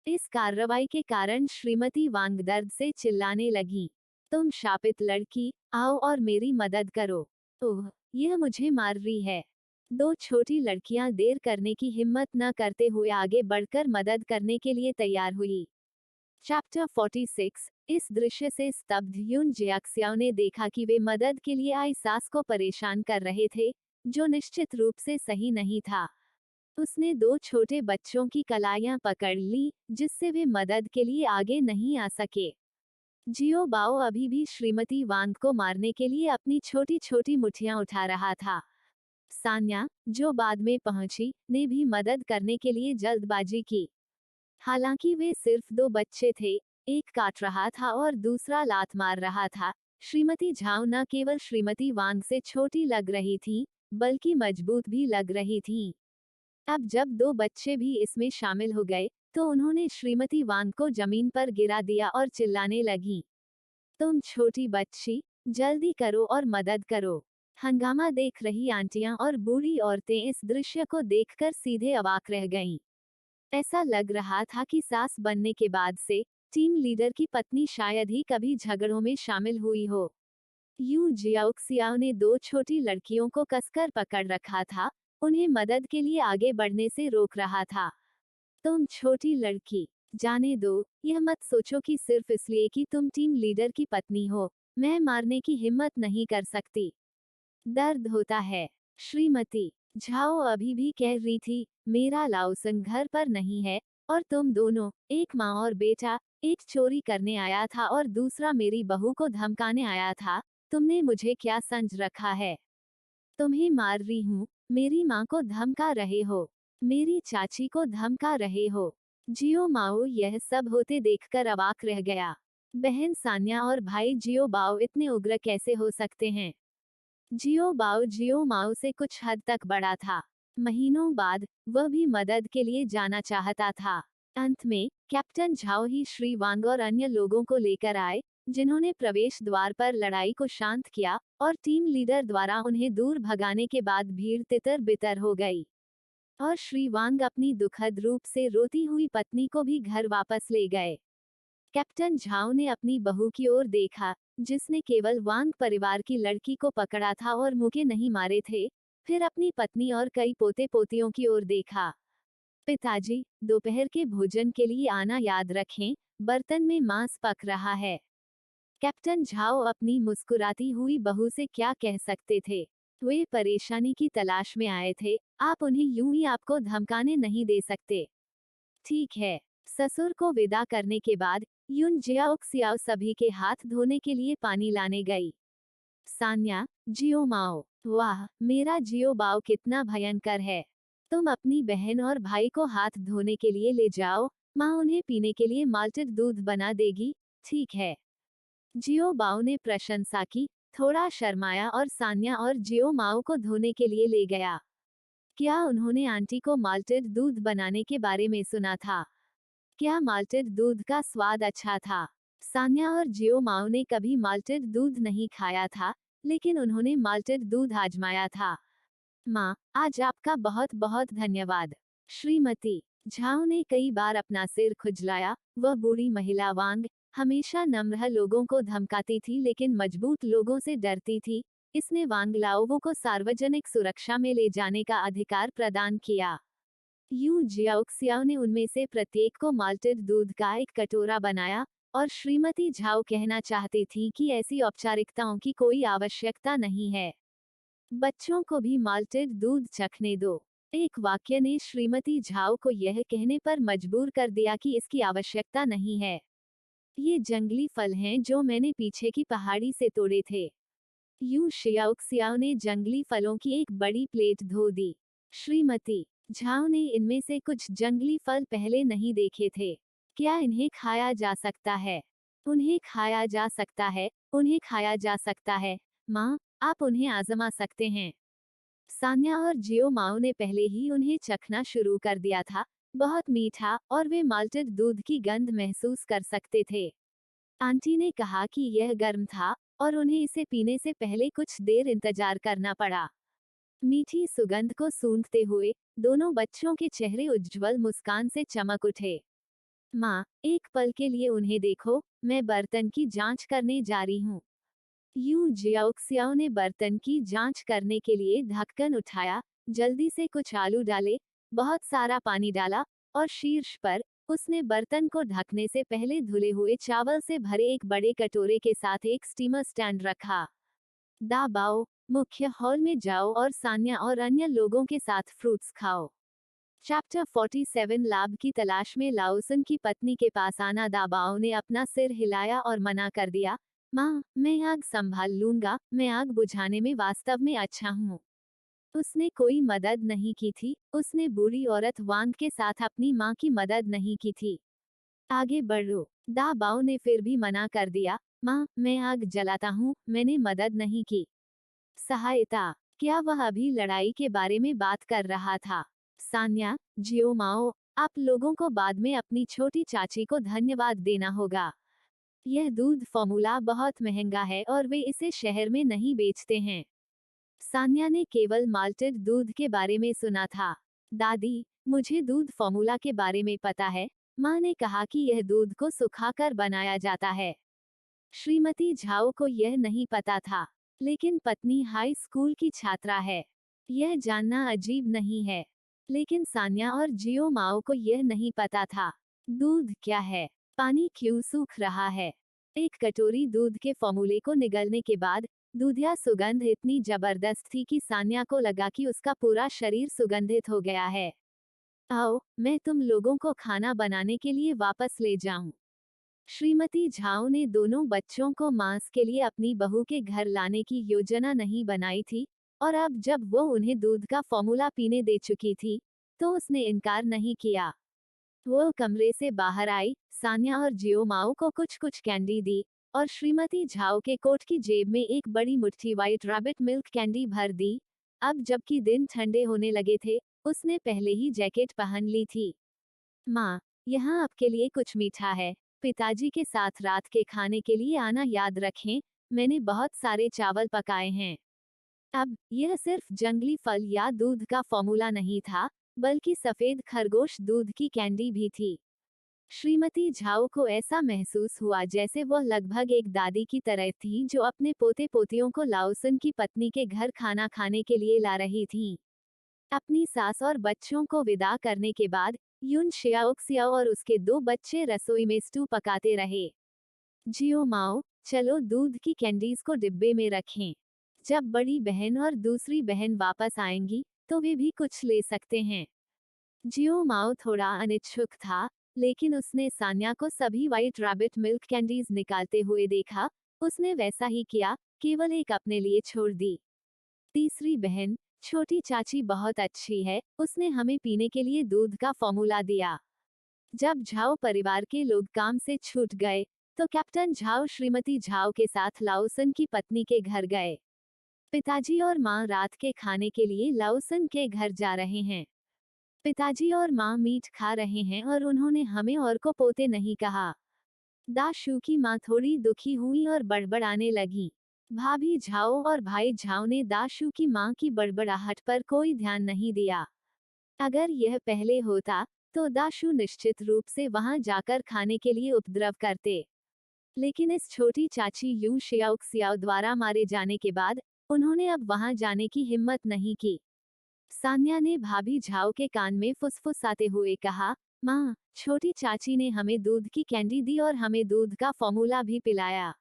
इस कार्रवाई के कारण श्रीमती वांग दर्द से चिल्लाने लगी, तुम शापित लड़की, आओ और मेरी मदद करो। ओह, यह मुझे मार रही है। दो छोटी लड़कियां देर करने की हिम्मत न करते हुए आगे बढ़कर मदद करने के लिए तैयार हुई। चैप्टर 46। इस दृश्य से स्तब्ध युन जियाक्सियाओ ने देखा कि वे मदद के लिए आई सास को परेशान कर रहे थे, जो निश्चित रूप से सही नहीं था। उसने दो छोटे बच्चों की कलाइयां पकड़ ली, जिससे वे मदद के लिए आगे नहीं आ सके। जियो बाओ अभी भी श्रीमती वांग को मारने के लिए अपनी छोटी छोटी मुठ्ठियां उठा रहा था। सान्या, जो बाद में पहुंची, ने भी मदद करने के लिए जल्दबाजी की। हालांकि वे सिर्फ दो बच्चे थे, एक काट रहा था और दूसरा लात मार रहा था। श्रीमती झाओ न केवल श्रीमती वांग से छोटी लग रही थी, बल्कि मजबूत भी लग रही थीं। अब जब दो बच्चे भी इसमें शामिल हो गए, तो उन्होंने श्रीमती वांग को जमीन पर गिरा दिया और चिल्लाने लगी, तुम छोटी बच्ची, जल्दी करो और मदद करो। हंगामा देख रही आंटियां और बूढ़ी औरतें इस दृश्य को देखकर सीधे अवाक रह गईं। ऐसा लग रहा था कि सास बनने के बाद से टीम लीडर की पत्नी शायद ही कभी झगड़ों में शामिल हुई हो। यू जियाओक्सियाओ ने दो छोटी लड़कियों को कसकर पकड़ रखा था, उन्हें मदद के लिए आगे बढ़ने से रोक रहा था। तुम छोटी लड़की, जाने दो, यह मत सोचो कि सिर्फ इसलिए कि तुम टीम लीडर की पत्नी हो, मैं मारने की हिम्मत नहीं कर सकती। दर्द होता है। श्रीमती झाओ अभी भी कह रही थी, मेरा लाओसन घर पर नहीं है, और तुम दोनों, एक माँ और बेटा, एक चोरी करने आया था और दूसरा मेरी बहू को धमकाने आया था, तुमने मुझे क्या समझ रखा है? तुम्हें मार रही हूँ, मेरी माँ को धमका रहे हो, मेरी चाची को धमका रहे हो। जियो माओ यह सब होते देखकर अवाक रह गया। बहन सान्या और भाई जियो बाओ इतने उग्र कैसे हो सकते हैं? जियो माओ से कुछ हद तक बड़ा था। महीनों बाद वह भी मदद के लिए जाना चाहता था। अंत में कैप्टन झाओ ही श्री वांग और अन्य लोगों को लेकर आए, जिन्होंने प्रवेश द्वार पर लड़ाई को शांत किया और टीम लीडर द्वारा उन्हें दूर भगाने के बाद भीड़ तितर बितर हो गई। और श्री वांग अपनी दुखद रूप से रोती हुई पत्नी को भी घर वापस ले गए। कैप्टन झाओ ने अपनी बहू की ओर देखा, जिसने केवल वांग परिवार की लड़की को पकड़ा था और मुके नहीं मारे थे, फिर अपनी पत्नी और कई पोते पोतियों की ओर देखा। पिताजी, दोपहर के भोजन के लिए आना याद रखें, बर्तन में मांस पक रहा है। कैप्टन झाओ अपनी मुस्कुराती हुई बहू से क्या कह सकते थे? वे परेशानी की तलाश में आए थे, आप उन्हें यूं ही आपको धमकाने नहीं दे सकते। ठीक है। ससुर को विदा करने के बाद युन जियाओक्सियाओ सभी के हाथ धोने के लिए पानी लाने गई। सान्या, जियो माओ, वाह, मेरा जियो बाओ कितना भयंकर है। तुम अपनी बहन और भाई को हाथ धोने के लिए ले जाओ, माँ उन्हें पीने के लिए माल्टेड दूध बना देगी। ठीक है। जियो बाओ ने प्रशंसा की, थोड़ा शर्माया और सान्या और जियो माओ को धोने के लिए ले गया। क्या उन्होंने आंटी को माल्टेड दूध बनाने के बारे में सुना था? क्या माल्टेड दूध का स्वाद अच्छा था? सान्या और जियो माओ ने कभी माल्टेड दूध नहीं खाया था, लेकिन उन्होंने माल्टेड दूध आजमाया था। माँ, आज आपका बहुत बहुत धन्यवाद। श्रीमती झाओ ने कई बार अपना सिर खुजलाया। वह बूढ़ी महिला वांग हमेशा नम्र लोगों को धमकाती थी लेकिन मजबूत लोगों से डरती थी। इसने वांग लाओवो को सार्वजनिक सुरक्षा में ले जाने का अधिकार प्रदान किया। यू जियाओक्सियाओ ने उनमें से प्रत्येक को माल्टेड दूध का एक कटोरा बनाया, और श्रीमती झाओ कहना चाहती थी कि ऐसी औपचारिकताओं की कोई आवश्यकता नहीं है। बच्चों को भी माल्टेड दूध चखने दो। एक वाक्य ने श्रीमती झाओ को यह कहने पर मजबूर कर दिया कि इसकी आवश्यकता नहीं है। ये जंगली फल हैं जो मैंने पीछे की पहाड़ी से तोड़े थे। यू जियाओक्सियाओ ने जंगली फलों की एक बड़ी प्लेट धो दी। श्रीमती झाओ ने इनमें से कुछ जंगली फल पहले नहीं देखे थे। क्या इन्हें खाया जा सकता है? उन्हें खाया जा सकता है, उन्हें खाया जा सकता है। माँ, आप उन्हें आजमा सकते हैं। सान्या और जियो माओ ने पहले ही उन्हें चखना शुरू कर दिया था। बहुत मीठा, और वे माल्टेड दूध की गंध महसूस कर सकते थे। आंटी ने कहा कि यह गर्म था, और उन्हें इसे पीने से पहले कुछ देर इंतजार करना पड़ा। मीठी सुगंध को सूंघते हुए दोनों बच्चों के चेहरे उज्ज्वल मुस्कान से चमक उठे। माँ, एक पल के लिए उन्हें देखो, मैं बर्तन की जांच करने जा रही हूँ। यू जियाओक्सियाओ ने बर्तन की जांच करने के लिए ढक्कन उठाया, जल्दी से कुछ आलू डाले, बहुत सारा पानी डाला, और शीर्ष पर उसने बर्तन को ढकने से पहले धुले हुए चावल से भरे एक बड़े कटोरे के साथ एक स्टीमर स्टैंड रखा। दाबाओ, मुख्य हॉल में जाओ और सान्या और अन्य लोगों के साथ फ्रूट्स खाओ। चैप्टर 47 लाभ की तलाश में लाओसन की पत्नी के पास आना। दाबाओ ने अपना सिर हिलाया और मना कर दिया, माँ, मैं आग संभाल लूंगा, मैं आग बुझाने में वास्तव में अच्छा हूँ। उसने कोई मदद नहीं की थी, उसने बूढ़ी औरत वांग के साथ अपनी माँ की मदद नहीं की थी। आगे बढ़ो। दाबाओ ने फिर भी मना कर दिया, माँ, मैं आग जलाता हूँ, मैंने मदद नहीं की। सहायता, क्या वह अभी लड़ाई के बारे में बात कर रहा था? सान्या, जियो माओ, आप लोगों को बाद में अपनी छोटी चाची को धन्यवाद देना होगा। यह दूध फॉर्मूला बहुत महंगा है और वे इसे शहर में नहीं बेचते हैं। सान्या ने केवल माल्टेड दूध के बारे में सुना था। दादी, मुझे दूध फॉर्मूला के बारे में पता है। माँ ने कहा कि यह दूध को सुखाकर बनाया जाता है। श्रीमती झाओ को यह नहीं पता था, लेकिन पत्नी हाई स्कूल की छात्रा है। यह जानना अजीब नहीं है, लेकिन सान्या और जियो माओ को यह नहीं पता था। दूध क्या है? पानी क्यों सूख रहा है? एक कटोरी दूध के फॉर्मूले को निगलने के बाद दूधिया सुगंध इतनी जबरदस्त थी कि सान्या को लगा कि उसका पूरा शरीर सुगंधित हो गया है। आओ, मैं तुम लोगों को खाना बनाने के लिए वापस ले जाऊं। श्रीमती झाओ ने दोनों बच्चों को मांस के लिए अपनी बहू के घर लाने की योजना नहीं बनाई थी, और अब जब वो उन्हें दूध का फॉर्मूला पीने दे चुकी थी, तो उसने इनकार नहीं किया। वो कमरे से बाहर आई, सान्या और जियो माओ को कुछ कुछ कैंडी दी, और श्रीमती झाओ के कोट की जेब में एक बड़ी मुट्ठी व्हाइट रैबिट मिल्क कैंडी भर दी। अब जबकि दिन ठंडे होने लगे थे, उसने पहले ही जैकेट पहन ली थी। माँ, यहाँ आपके लिए कुछ मीठा है। पिताजी के साथ रात के खाने के लिए आना याद रखें, मैंने बहुत सारे चावल पकाए हैं। अब यह सिर्फ जंगली फल या दूध का फॉर्मूला नहीं था, बल्कि सफेद खरगोश दूध की कैंडी भी थी। श्रीमती झाओ को ऐसा महसूस हुआ जैसे वह लगभग एक दादी की तरह थी जो अपने पोते पोतियों को लाओसन की पत्नी के घर खाना खाने के लिए ला रही थी। अपनी सास और बच्चों को विदा करने के बाद यून शियाओक्सियाओ और उसके 2 बच्चे रसोई में स्टू पकाते रहे। जियो माओ, चलो दूध की कैंडीज को डिब्बे में रखें। जब बड़ी बहन और दूसरी बहन वापस आएंगी, तो वे भी कुछ ले सकते हैं। जियो माओ थोड़ा अनिच्छुक था, लेकिन उसने सान्या को सभी व्हाइट रैबिट मिल्क कैंडीज निकालते हुए देखा। उसने वैसा ही किया, केवल एक अपने लिए छोड़ दी। तीसरी बहन, छोटी चाची बहुत अच्छी है, उसने हमें पीने के लिए दूध का फॉर्मूला दिया। जब झाओ परिवार के लोग काम से छूट गए, तो कैप्टन झाओ श्रीमती झाओ के साथ लाओसन की पत्नी के घर गए। पिताजी और माँ रात के खाने के लिए लाओसन के घर जा रहे हैं। पिताजी और माँ मीट खा रहे हैं और उन्होंने हमें और को पोते नहीं कहा। दाशु की माँ थोड़ी दुखी हुई और बड़बड़ाने लगी। भाभी झाओ और भाई झाओ ने दाशु की माँ की बड़बड़ाहट पर कोई ध्यान नहीं दिया। अगर यह पहले होता, तो दाशु निश्चित रूप से वहां जाकर खाने के लिए उपद्रव करते। लेकिन इस छोटी चाची यू शियाओक्सियाओ द्वारा मारे जाने के बाद उन्होंने अब वहां जाने की हिम्मत नहीं की। सान्या ने भाभी झाओ के कान में फुसफुसाते हुए कहा, माँ, छोटी चाची ने हमें दूध की कैंडी दी और हमें दूध का फॉर्मूला भी पिलाया।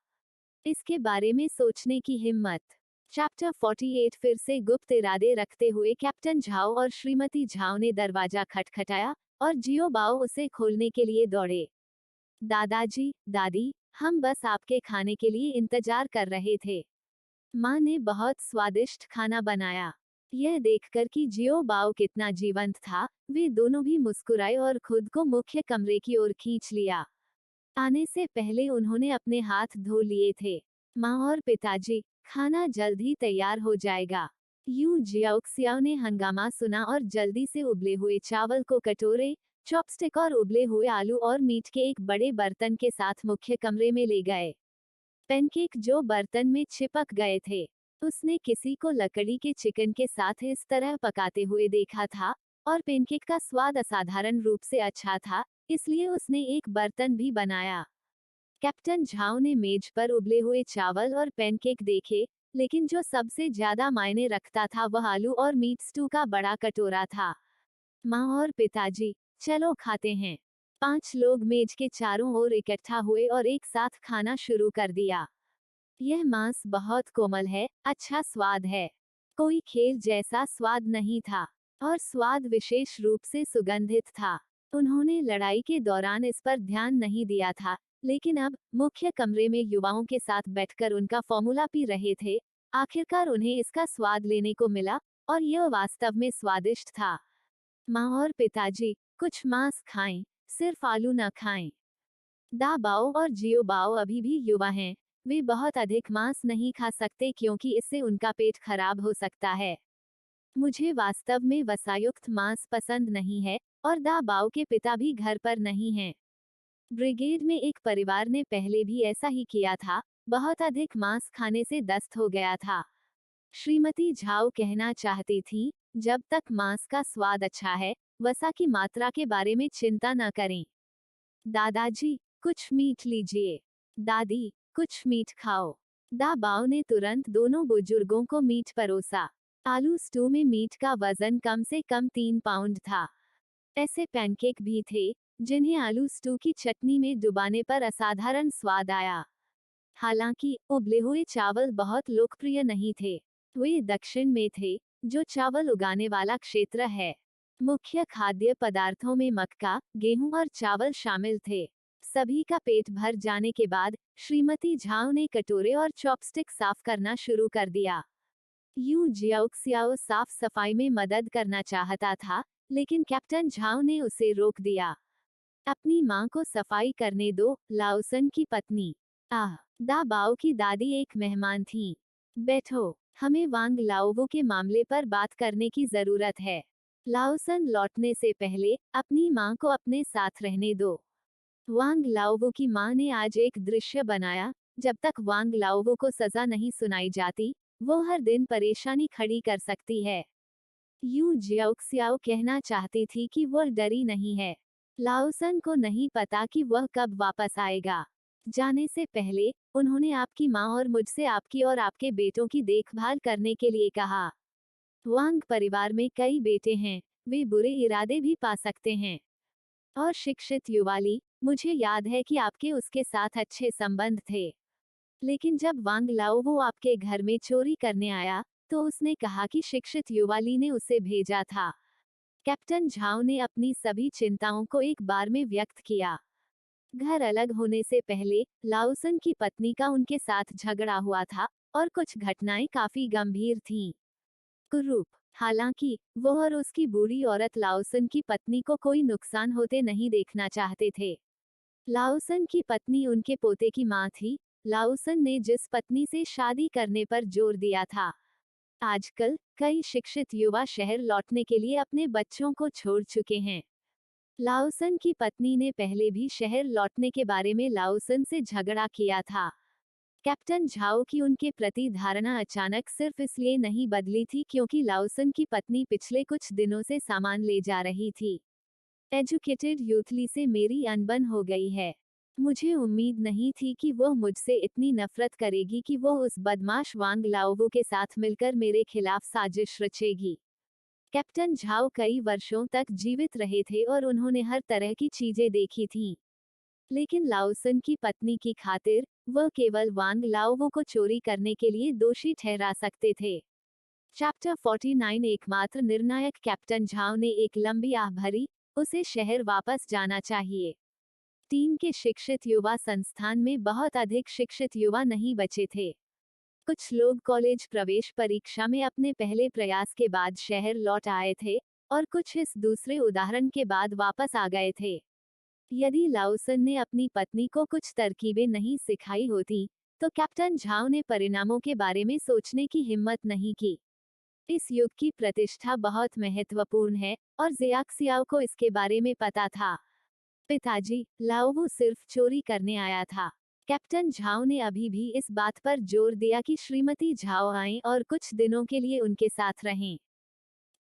इसके बारे में सोचने की हिम्मत। चैप्टर 48 फिर से गुप्त इरादे रखते हुए कैप्टन झाओ और श्रीमती झाओ ने दरवाजा खटखटाया, और जियो बाओ उसे खोलने के लिए दौड़े। दादाजी, दादी, हम बस आपके खाने के लिए इंतजार कर रहे थे। माँ ने बहुत स्वादिष्ट खाना बनाया। यह देखकर कि जियो बाओ कितना जीवंत था, वे दोनों भी मुस्कुराए और खुद को मुख्य कमरे की ओर खींच लिया। आने से पहले उन्होंने अपने हाथ धो लिए थे। माँ और पिताजी, खाना जल्द ही तैयार हो जाएगा। यू जियाओक्सियाओ ने हंगामा सुना और जल्दी से उबले हुए चावल को कटोरे, चॉपस्टिक और उबले हुए आलू और मीट के एक बड़े बर्तन के साथ मुख्य कमरे में ले गए। पैनकेक जो बर्तन में चिपक गए थे, उसने किसी को लकड़ी के चिकन के साथ इस तरह पकाते हुए देखा था, और पैनकेक का स्वाद असाधारण रूप से अच्छा था, इसलिए उसने एक बर्तन भी बनाया। कैप्टन झाओ ने मेज पर उबले हुए चावल और पैनकेक देखे, लेकिन जो सबसे ज्यादा मायने रखता था वह आलू और मीट स्टू का बड़ा कटोरा था। माँ और पिताजी, चलो खाते हैं। 5 लोग मेज के चारों ओर इकट्ठा हुए और एक साथ खाना शुरू कर दिया। यह मांस बहुत कोमल है, अच्छा स्वाद है। कोई खेल जैसा स्वाद नहीं था, और स्वाद विशेष रूप से सुगंधित था। उन्होंने लड़ाई के दौरान इस पर ध्यान नहीं दिया था, लेकिन अब मुख्य कमरे में युवाओं के साथ बैठकर उनका फॉर्मूला पी रहे थे, आखिरकार उन्हें इसका स्वाद लेने को मिला, और यह वास्तव में स्वादिष्ट था। माँ और पिताजी, कुछ मांस खाएं, सिर्फ आलू न खाएं। दा बाओ और जियो बाओ अभी भी युवा हैं, वे बहुत अधिक मांस नहीं खा सकते क्योंकि इससे उनका पेट खराब हो सकता है। मुझे वास्तव में वसायुक्त मांस पसंद नहीं है, और दा बाओ के पिता भी घर पर नहीं हैं। ब्रिगेड में एक परिवार ने पहले भी ऐसा ही किया था, बहुत अधिक मांस खाने से दस्त हो गया था। श्रीमती झाओ कहना चाहती थी, जब तक मांस का स्वाद अच्छा है, वसा की मात्रा के बारे में चिंता न करें। दादाजी, कुछ मीठ लीजिए। दादी, कुछ मीठ खाओ। दा बाओ ने तुरंत दोनों बुजुर्गों को मीठ परोसा। आलू स्टू में मीठ का वजन कम से कम 3 पाउंड था। ऐसे पैनकेक भी थे जिन्हें आलू स्टू की चटनी में डुबाने पर असाधारण स्वाद आया। हालांकि उबले हुए चावल बहुत लोकप्रिय नहीं थे। वे दक्षिण में थे, जो चावल उगाने वाला क्षेत्र है। मुख्य खाद्य पदार्थों में मक्का, गेहूं और चावल शामिल थे। सभी का पेट भर जाने के बाद श्रीमती झाओ ने कटोरे और चॉपस्टिक साफ करना शुरू कर दिया। यू जियाओक्सियाओ साफ सफाई में मदद करना चाहता था, लेकिन कैप्टन झाओ ने उसे रोक दिया। अपनी माँ को सफाई करने दो, लाओसन की पत्नी। आह, दा बाओ की दादी एक मेहमान थीं। बैठो, हमें वांग लाओवो के मामले पर बात करने की जरूरत है। लाओसन लौटने से पहले अपनी माँ को अपने साथ रहने दो। वांग लाओवो की माँ ने आज एक दृश्य बनाया। जब तक वांग लाओवो को सजा नहीं सुनाई जाती, वो हर दिन परेशानी खड़ी कर सकती है। यू जियाओक्सियाओ कहना चाहती थी कि वह डरी नहीं है। लाओसन को नहीं पता कि वह कब वापस आएगा। जाने से पहले उन्होंने आपकी माँ और मुझसे आपकी और आपके बेटों की देखभाल करने के लिए कहा। वांग परिवार में कई बेटे हैं, वे बुरे इरादे भी पा सकते हैं। और शिक्षित युवाली, मुझे याद है कि आपके उसके साथ अच्छे संबंध थे। लेकिन जब वांग लाओ वो आपके घर में चोरी करने आया, तो उसने कहा कि शिक्षित युवाली ने उसे भेजा था। कैप्टन झाओ ने अपनी सभी चिंताओं को एक बार में व्यक्त किया। घर अलग होने से पहले लाओसन की पत्नी का उनके साथ झगड़ा हुआ था, और कुछ घटनाएं काफी गंभीर थीं। कुरूप, हालांकि वो और उसकी बूढ़ी औरत लाओसन की पत्नी को कोई नुकसान होते नहीं देखना चाहते थे। लाओसन की पत्नी उनके पोते की माँ थी। लाओसन ने जिस पत्नी से शादी करने पर जोर दिया था। आजकल कई शिक्षित युवा शहर लौटने के लिए अपने बच्चों को छोड़ चुके हैं। लाओसन की पत्नी ने पहले भी शहर लौटने के बारे में लाओसन से झगड़ा किया था। कैप्टन झाओ की उनके प्रति धारणा अचानक सिर्फ इसलिए नहीं बदली थी क्योंकि लाओसन की पत्नी पिछले कुछ दिनों से सामान ले जा रही थी। एजुकेटेड यूथली से मेरी अनबन हो गई है। मुझे उम्मीद नहीं थी कि वह मुझसे इतनी नफरत करेगी कि वह उस बदमाश वांग लाओवो के साथ मिलकर मेरे खिलाफ साजिश रचेगी। कैप्टन झाओ कई वर्षों तक जीवित रहे थे और उन्होंने हर तरह की चीजें देखी थीं। लेकिन लाओसन की पत्नी की खातिर वह केवल वांग लाओवो को चोरी करने के लिए दोषी ठहरा सकते थे। चैप्टर 49 एकमात्र निर्णायक कैप्टन झाओ ने एक लंबी आह भरी, उसे शहर वापस जाना चाहिए। टीम के शिक्षित युवा संस्थान में बहुत अधिक शिक्षित युवा नहीं बचे थे। कुछ लोग कॉलेज प्रवेश परीक्षा में अपने पहले प्रयास के बाद शहर लौट आए थे, और कुछ इस दूसरे उदाहरण के बाद वापस आ गए थे। यदि लाओसन ने अपनी पत्नी को कुछ तरकीबें नहीं सिखाई होती, तो कैप्टन झाओ ने परिणामों के बारे में सोचने की हिम्मत नहीं की। इस युग की प्रतिष्ठा बहुत महत्वपूर्ण है, और जियाक्सियाओ को इसके बारे में पता था। पिताजी, लाओवो सिर्फ चोरी करने आया था। कैप्टन झाओ ने अभी भी इस बात पर जोर दिया कि श्रीमती झाओ आएं और कुछ दिनों के लिए उनके साथ रहें।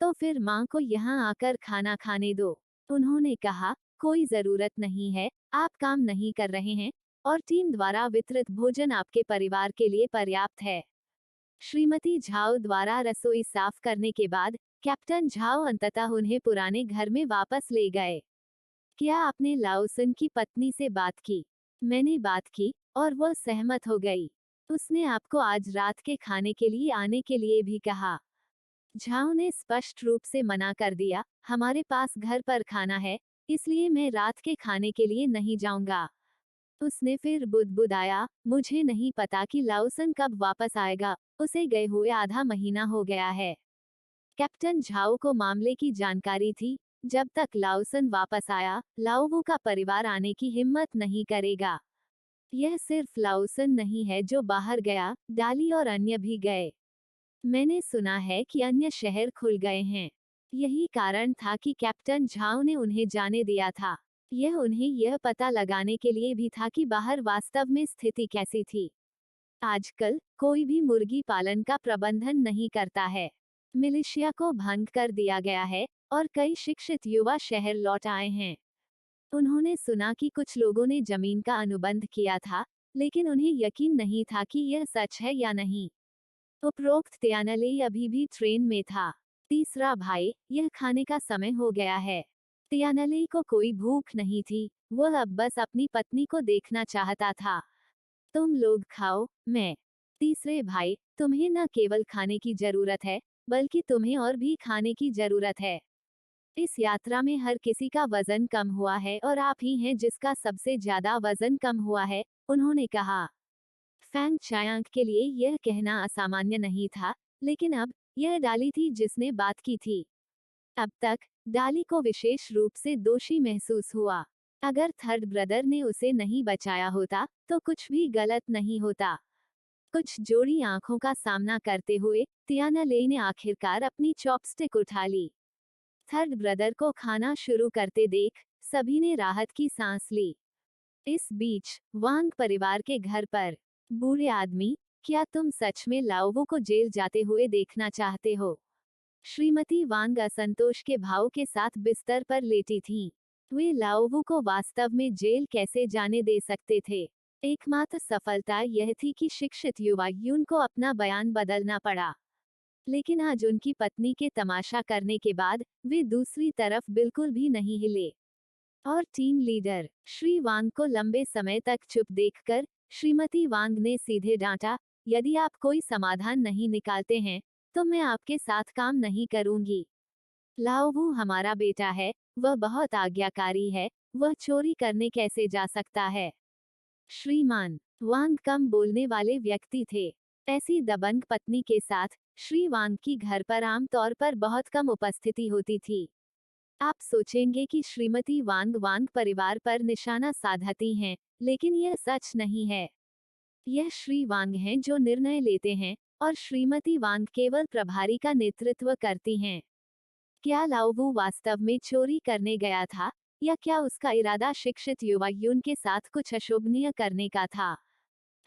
तो फिर माँ को यहाँ आकर खाना खाने दो। उन्होंने कहा, कोई जरूरत नहीं है, आप काम नहीं कर रहे हैं, और टीम द्वारा वितरित भोजन आपके परिवार के लिए पर्याप्त है। श्रीमती झाओ द्वारा रसोई साफ करने के बाद कैप्टन झाओ अंततः उन्हें पुराने घर में वापस ले गए। क्या आपने लाओसन की पत्नी से बात की? मैंने बात की, और वह सहमत हो गई। उसने आपको आज रात के खाने के लिए आने के लिए भी कहा। झाओ ने स्पष्ट रूप से मना कर दिया, हमारे पास घर पर खाना है, इसलिए मैं रात के खाने के लिए नहीं जाऊंगा। उसने फिर बुदबुदाया, मुझे नहीं पता कि लाओसन कब वापस आएगा, उसे गए हुए आधा महीना हो गया है। कैप्टन झाओ को मामले की जानकारी थी। जब तक लाओसन वापस आया, लाओवो का परिवार आने की हिम्मत नहीं करेगा। यह सिर्फ लाओसन नहीं है जो बाहर गया, डाली और अन्य भी गए। मैंने सुना है कि अन्य शहर खुल गए हैं। यही कारण था कि कैप्टन झाओ ने उन्हें जाने दिया था। यह उन्हें यह पता लगाने के लिए भी था कि बाहर वास्तव में स्थिति कैसी थी। आजकल कोई भी मुर्गी पालन का प्रबंधन नहीं करता है। मिलिशिया को भंग कर दिया गया है और कई शिक्षित युवा शहर लौट आए हैं। उन्होंने सुना कि कुछ लोगों ने जमीन का अनुबंध किया था, लेकिन उन्हें यकीन नहीं था कि यह सच है या नहीं। उपरोक्त त्यानले अभी भी ट्रेन में था। तीसरा भाई, यह खाने का समय हो गया है। त्यानले को कोई भूख नहीं थी, वह अब बस अपनी पत्नी को देखना चाहता था। तुम लोग खाओ, मैं। तीसरे भाई, तुम्हें न केवल खाने की जरूरत है, बल्कि तुम्हें और भी खाने की जरूरत है। इस यात्रा में हर किसी का वजन कम हुआ है और आप ही हैं जिसका सबसे ज्यादा वजन कम हुआ है, उन्होंने कहा। फैंग चायांग के लिए यह कहना असामान्य नहीं था, लेकिन अब यह डाली थी जिसने बात की थी। अब तक डाली को विशेष रूप से दोषी महसूस हुआ। अगर थर्ड ब्रदर ने उसे नहीं बचाया होता, तो कुछ भी गलत नहीं होता। कुछ जोड़ी आंखों का सामना करते हुए तियानाले ने आखिरकार अपनी चॉपस्टिक उठा ली। थर्ड ब्रदर को खाना शुरू करते देख सभी ने राहत की सांस ली। इस बीच वांग परिवार के घर पर, बूढ़े आदमी, क्या तुम सच में लाओवो को जेल जाते हुए देखना चाहते हो? श्रीमती वांग असंतोष के भाव के साथ बिस्तर पर लेटी थीं। वे लाओवो को वास्तव में जेल कैसे जाने दे सकते थे? एकमात्र सफलता यह थी कि शिक्षित युवा यून को अपना बयान बदलना पड़ा। लेकिन आज उनकी पत्नी के तमाशा करने के बाद वे दूसरी तरफ बिल्कुल भी नहीं हिले। और टीम लीडर श्री वांग को लंबे समय तक चुप देखकर श्रीमती वांग ने सीधे डांटा, यदि आप कोई समाधान नहीं निकालते हैं, तो मैं आपके साथ काम नहीं करूंगी। लाओवू हमारा बेटा है, वह बहुत आज्ञाकारी है, वह चोरी करने कैसे जा सकता है? श्रीमान वांग कम बोलने वाले व्यक्ति थे। ऐसी दबंग पत्नी के साथ श्री वांग की घर पर आमतौर पर बहुत कम उपस्थिति होती थी। आप सोचेंगे कि श्रीमती वांग वांग परिवार पर निशाना साधती हैं, लेकिन यह सच नहीं है। यह श्री वांग हैं जो निर्णय लेते हैं, और श्रीमती वांग केवल प्रभारी का नेतृत्व करती हैं। क्या लाओवू वास्तव में चोरी करने गया था, या क्या उसका इरादा शिक्षित युवा यून के साथ कुछ अशोभनीय करने का था?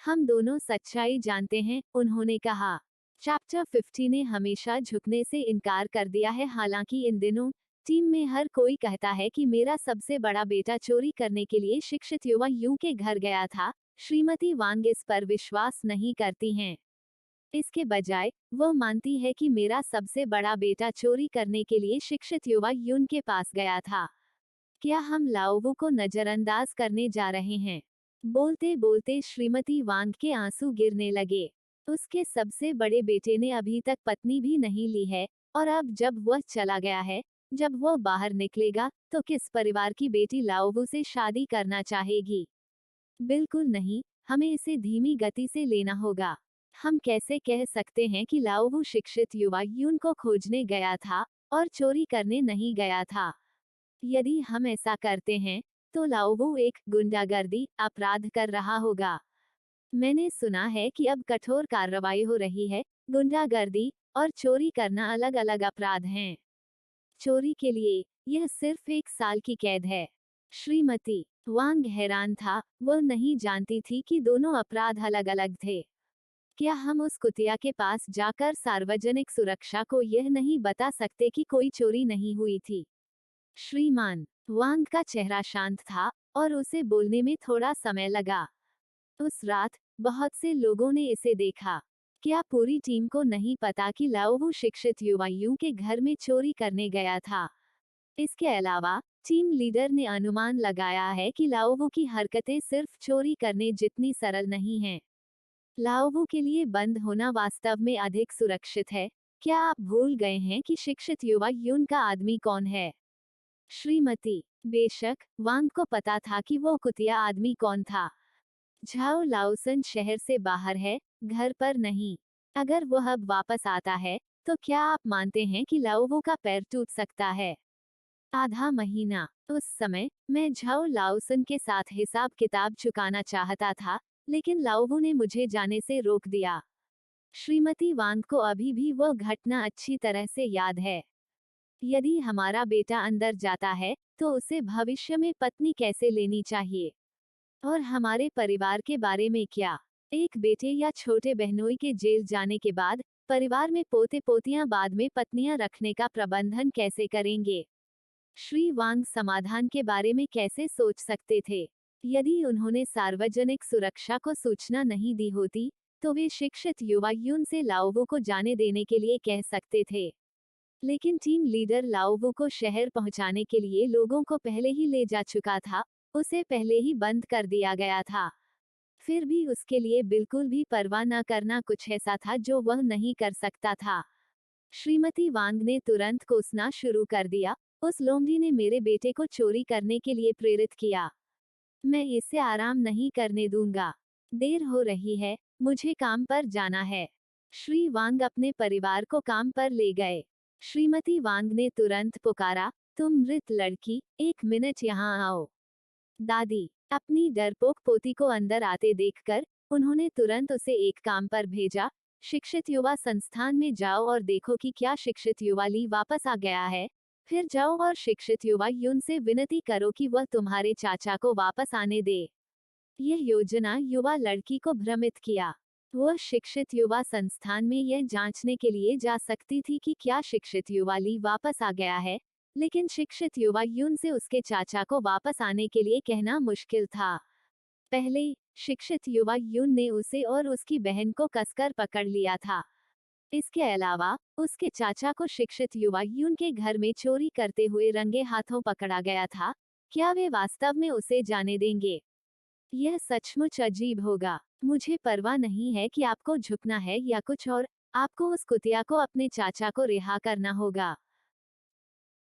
हम दोनों सच्चाई जानते हैं, उन्होंने कहा। चैप्टर 50 ने हमेशा झुकने से इनकार कर दिया है। हालांकि इन दिनों टीम में हर कोई कहता है कि मेरा सबसे बड़ा बेटा चोरी करने के लिए शिक्षित युवा यूं के घर गया था, श्रीमती वांग इस पर विश्वास नहीं करती हैं। इसके बजाय वह मानती है कि मेरा सबसे बड़ा बेटा चोरी करने के लिए शिक्षित युवा यून के पास गया था। क्या हम लाओवू को नजरअंदाज करने जा रहे हैं? बोलते बोलते श्रीमती वांग के आंसू गिरने लगे। उसके सबसे बड़े बेटे ने अभी तक पत्नी भी नहीं ली है, और अब जब वह चला गया है, जब वह बाहर निकलेगा, तो किस परिवार की बेटी लाओवू से शादी करना चाहेगी? बिल्कुल नहीं, हमें इसे धीमी गति से लेना होगा। हम कैसे कह सकते हैं कि लाओवू शिक्षित युवा यून को खोजने गया था और चोरी करने नहीं गया था? यदि हम ऐसा करते हैं, तो लाओवू एक गुंडागर्दी अपराध कर रहा होगा। मैंने सुना है कि अब कठोर कार्रवाई हो रही है। गुंडागर्दी और चोरी करना अलग अलग अपराध हैं। चोरी के लिए यह सिर्फ 1 साल की कैद है। श्रीमती वांग हैरान था, वह नहीं जानती थी कि दोनों अपराध अलग अलग थे। क्या हम उस कुतिया के पास जाकर सार्वजनिक सुरक्षा को यह नहीं बता सकते कि कोई चोरी नहीं हुई थी? श्रीमान वांग का चेहरा शांत था, और उसे बोलने में थोड़ा समय लगा। उस रात बहुत से लोगों ने इसे देखा। क्या पूरी टीम को नहीं पता कि लाओवू शिक्षित युवा यूं के घर में चोरी करने गया था? इसके अलावा टीम लीडर ने अनुमान लगाया है कि लाओवू की हरकतें सिर्फ चोरी करने जितनी सरल नहीं हैं। लाओवू के लिए बंद होना वास्तव में अधिक सुरक्षित है। क्या आप भूल गए हैं कि शिक्षित युवा यून का आदमी कौन है? श्रीमती बेशक वांग को पता था कि वो कुतिया आदमी कौन था। झाओ लाओसन शहर से बाहर है, घर पर नहीं। अगर वह अब वापस आता है, तो क्या आप मानते हैं कि लाओवू का पैर टूट सकता है? आधा महीना। उस समय मैं झाओ लाओसन के साथ हिसाब किताब चुकाना चाहता था, लेकिन लाओवू ने मुझे जाने से रोक दिया। श्रीमती वांग को अभी भी वह घटना अच्छी तरह से याद है। यदि हमारा बेटा अंदर जाता है तो उसे भविष्य में पत्नी कैसे लेनी चाहिए, और हमारे परिवार के बारे में क्या। एक बेटे या छोटे बहनोई के जेल जाने के बाद परिवार में पोते पोतियां बाद में पत्नियां रखने का प्रबंधन कैसे करेंगे। श्री वांग समाधान के बारे में कैसे सोच सकते थे। यदि उन्होंने सार्वजनिक सुरक्षा को सूचना नहीं दी होती तो वे शिक्षित युवा यून से लाओवो को जाने देने के लिए कह सकते थे। लेकिन टीम लीडर लाओवो को शहर पहुंचाने के लिए लोगों को पहले ही ले जा चुका था, उसे पहले ही बंद कर दिया गया था। फिर भी उसके लिए बिल्कुल भी परवाह न करना कुछ ऐसा था जो वह नहीं कर सकता था। श्रीमती वांग ने तुरंत कोसना शुरू कर दिया, उस लोमड़ी ने मेरे बेटे को चोरी करने के लिए प्रेरित किया। मैं इसे आराम नहीं करने दूंगा। देर हो रही है, मुझे काम पर जाना है। श्री वांग अपने परिवार को काम पर ले गए। श्रीमती वांग ने तुरंत पुकारा, तुम मृत लड़की, 1 मिनट यहाँ आओ। दादी, अपनी डरपोक पोती को अंदर आते देखकर उन्होंने तुरंत उसे एक काम पर भेजा, शिक्षित युवा संस्थान में जाओ और देखो कि क्या शिक्षित युवा ली वापस आ गया है। फिर जाओ और शिक्षित युवा यून से विनती करो कि वह तुम्हारे चाचा को वापस आने दे। यह योजना युवा लड़की को भ्रमित किया। वह शिक्षित युवा संस्थान में यह जांचने के लिए जा सकती थी कि क्या शिक्षित युवा ली वापस आ गया है, लेकिन शिक्षित युवा यून से उसके चाचा को वापस आने के लिए कहना मुश्किल था। पहले शिक्षित युवा यून ने उसे और उसकी बहन को कसकर पकड़ लिया था। इसके अलावा उसके चाचा को शिक्षित युवा यून के घर में चोरी करते हुए रंगे हाथों पकड़ा गया था। क्या वे वास्तव में उसे जाने देंगे? यह सचमुच अजीब होगा। मुझे परवाह नहीं है कि आपको झुकना है या कुछ और, आपको उस कुतिया को अपने चाचा को रिहा करना होगा।